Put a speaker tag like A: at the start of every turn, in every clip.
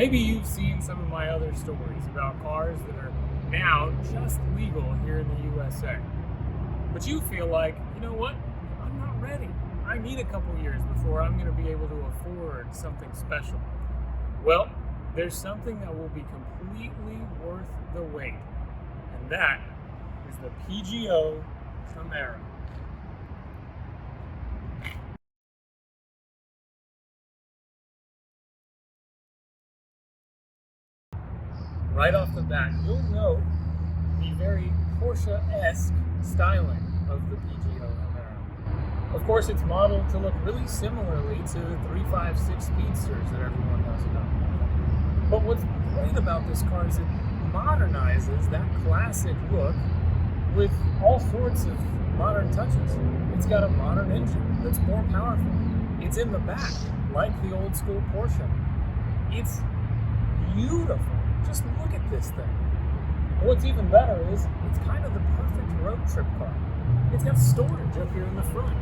A: Maybe you've seen some of my other stories about cars that are now just legal here in the USA. But you feel like, you know what? I'm not ready. I need a couple years before I'm going to be able to afford something special. Well, there's something that will be completely worth the wait, and that is the PGO Hemera. Right off the bat, you'll note the very Porsche-esque styling of the PGO Hemera. Of course, it's modeled to look really similarly to the 356 Speedsters that everyone knows about. But what's great about this car is it modernizes that classic look with all sorts of modern touches. It's got a modern engine that's more powerful. It's in the back, like the old school Porsche. It's beautiful. Just look at this thing. What's even better is it's kind of the perfect road trip car. It's got storage up here in the front.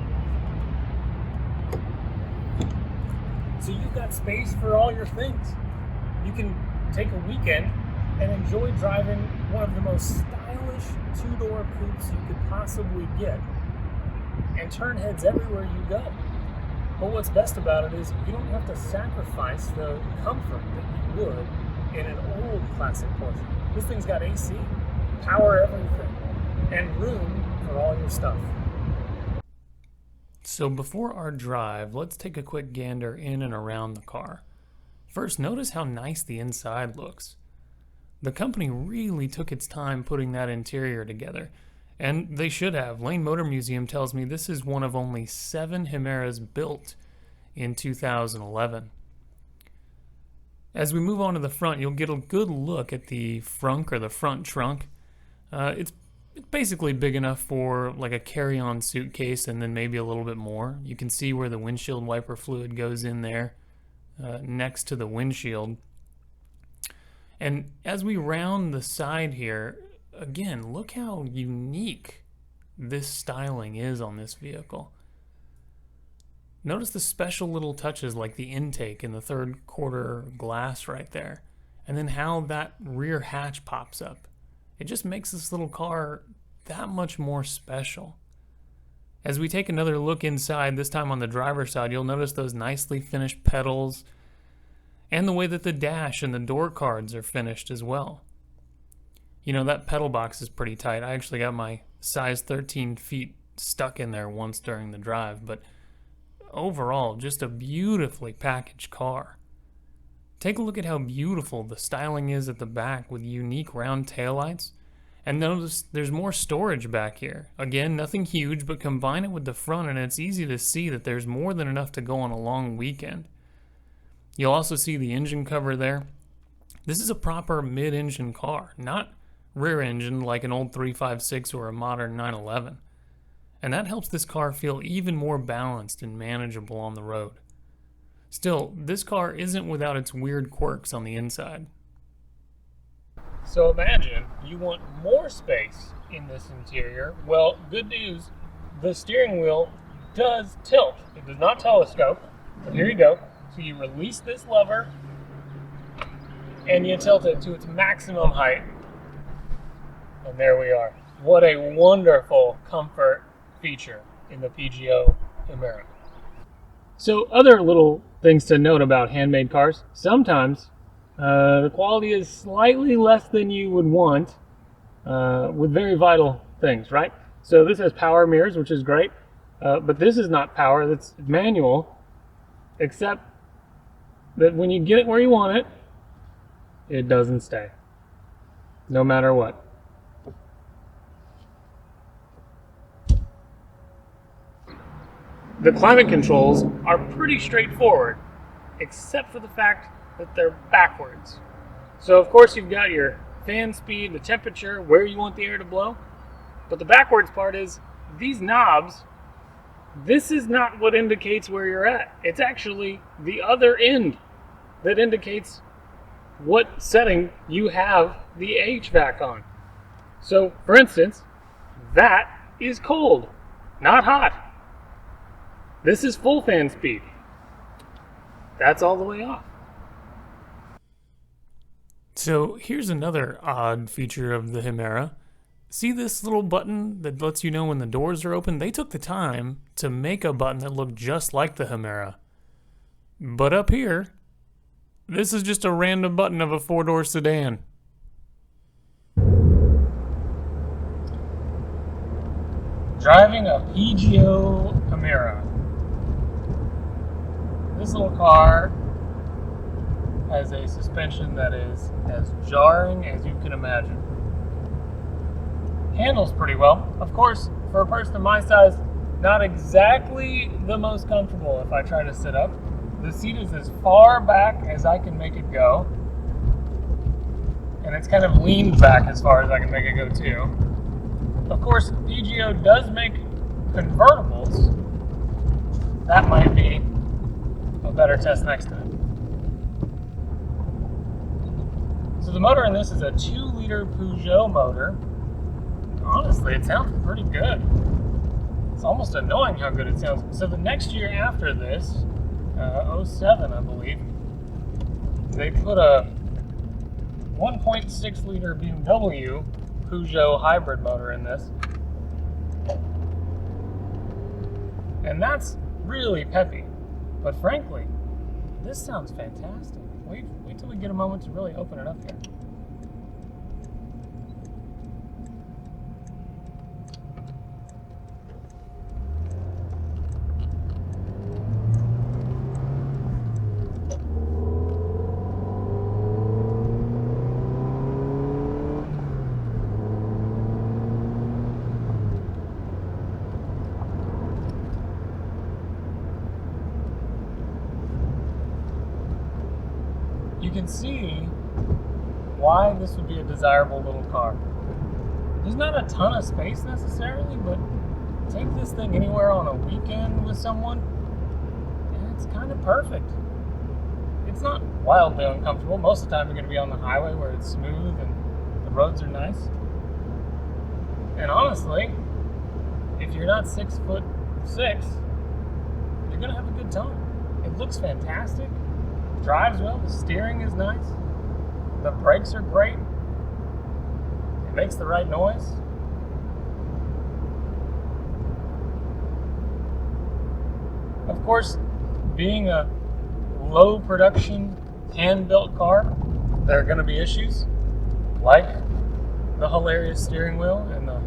A: So you've got space for all your things. You can take a weekend and enjoy driving one of the most stylish two-door coupes you could possibly get and turn heads everywhere you go. But what's best about it is you don't have to sacrifice the comfort that you would in an old classic Porsche. This thing's got AC, power everything, and room for all your stuff. So before our drive, let's take a quick gander in and around the car. First, notice how nice the inside looks. The company really took its time putting that interior together, and they should have. Lane Motor Museum tells me this is one of only 7 Hemeras built in 2011. As we move on to the front, you'll get a good look at the frunk or the front trunk. It's basically big enough for like a carry-on suitcase and then maybe a little bit more. You can see where the windshield wiper fluid goes in there next to the windshield. And as we round the side here, again, look how unique this styling is on this vehicle. Notice the special little touches like the intake in the third quarter glass right there. And then how that rear hatch pops up. It just makes this little car that much more special. As we take another look inside, this time on the driver's side, you'll notice those nicely finished pedals and the way that the dash and the door cards are finished as well. You know, that pedal box is pretty tight. I actually got my size 13 feet stuck in there once during the drive, but overall, just a beautifully packaged car. Take a look at how beautiful the styling is at the back with unique round taillights. And notice there's more storage back here. Again, nothing huge, but combine it with the front and it's easy to see that there's more than enough to go on a long weekend. You'll also see the engine cover there. This is a proper mid-engine car, not rear engine like an old 356 or a modern 911. And that helps this car feel even more balanced and manageable on the road. Still, this car isn't without its weird quirks on the inside. So imagine you want more space in this interior. Well, good news, the steering wheel does tilt. It does not telescope, but here you go. So you release this lever and you tilt it to its maximum height. And there we are. What a wonderful comfort feature in the PGO Hemera. So other little things to note about handmade cars. Sometimes the quality is slightly less than you would want with very vital things, right? So this has power mirrors, which is great, but this is not power, that's manual, except that when you get it where you want it, it doesn't stay, no matter what. The climate controls are pretty straightforward, except for the fact that they're backwards. So of course you've got your fan speed, the temperature, where you want the air to blow. But the backwards part is these knobs, this is not what indicates where you're at. It's actually the other end that indicates what setting you have the HVAC on. So for instance, that is cold, not hot. This is full fan speed. That's all the way off. So here's another odd feature of the Hemera. See this little button that lets you know when the doors are open? They took the time to make a button that looked just like the Hemera. But up here, this is just a random button of a four-door sedan. Driving a PGO Hemera. This little car has a suspension that is as jarring as you can imagine. Handles pretty well. Of course, for a person of my size, not exactly the most comfortable if I try to sit up. The seat is as far back as I can make it go. And it's kind of leaned back as far as I can make it go too. Of course, PGO does make convertibles. That might be a better test next time. So the motor in this is a 2-liter Peugeot motor. Honestly, it sounds pretty good. It's almost annoying how good it sounds. So the next year after this, 07 I believe, they put a 1.6-liter BMW Peugeot hybrid motor in this. And that's really peppy. But frankly, this sounds fantastic. Wait till we get a moment to really open it up here. You can see why this would be a desirable little car. There's not a ton of space necessarily, but take this thing anywhere on a weekend with someone, and it's kind of perfect. It's not wildly uncomfortable. Most of the time you're going to be on the highway where it's smooth and the roads are nice. And honestly, if you're not 6'6", you're going to have a good time. It looks fantastic. Drives well, the steering is nice, the brakes are great, it makes the right noise. Of course, being a low production hand-built car, there are going to be issues like the hilarious steering wheel and the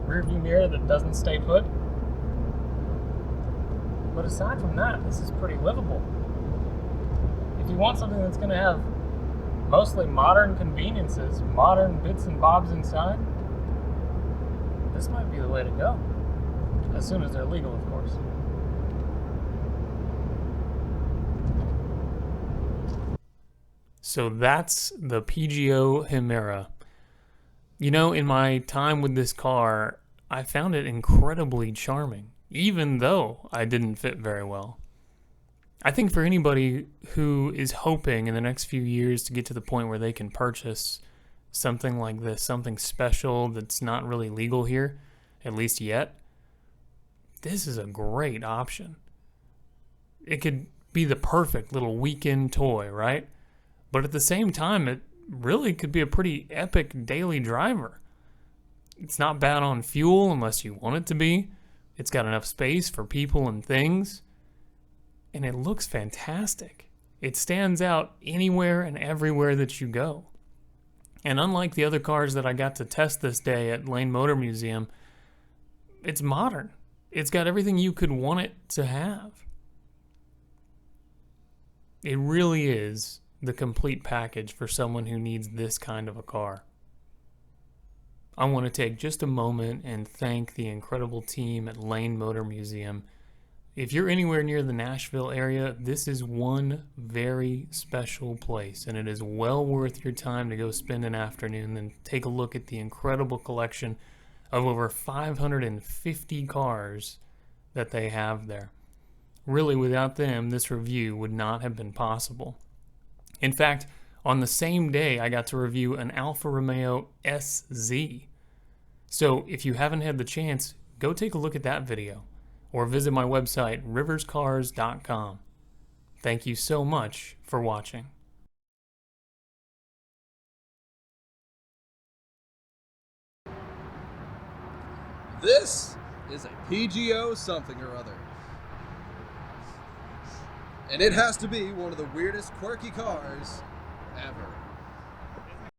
A: rear view mirror that doesn't stay put. But aside from that, this is pretty livable. If you want something that's going to have mostly modern conveniences, modern bits and bobs inside, this might be the way to go. As soon as they're legal, of course. So that's the PGO Hemera. You know, in my time with this car, I found it incredibly charming, even though I didn't fit very well. I think for anybody who is hoping in the next few years to get to the point where they can purchase something like this, something special that's not really legal here, at least yet, this is a great option. It could be the perfect little weekend toy, right? But at the same time, it really could be a pretty epic daily driver. It's not bad on fuel unless you want it to be. It's got enough space for people and things. And it looks fantastic. It stands out anywhere and everywhere that you go. And unlike the other cars that I got to test this day at Lane Motor Museum, it's modern. It's got everything you could want it to have. It really is the complete package for someone who needs this kind of a car. I want to take just a moment and thank the incredible team at Lane Motor Museum. If you're anywhere near the Nashville area, this is one very special place, and it is well worth your time to go spend an afternoon and take a look at the incredible collection of over 550 cars that they have there. Really, without them, this review would not have been possible. In fact, on the same day, I got to review an Alfa Romeo SZ. So if you haven't had the chance, go take a look at that video, or visit my website, riverscars.com. Thank you so much for watching.
B: This is a PGO something or other. And it has to be one of the weirdest, quirky cars ever.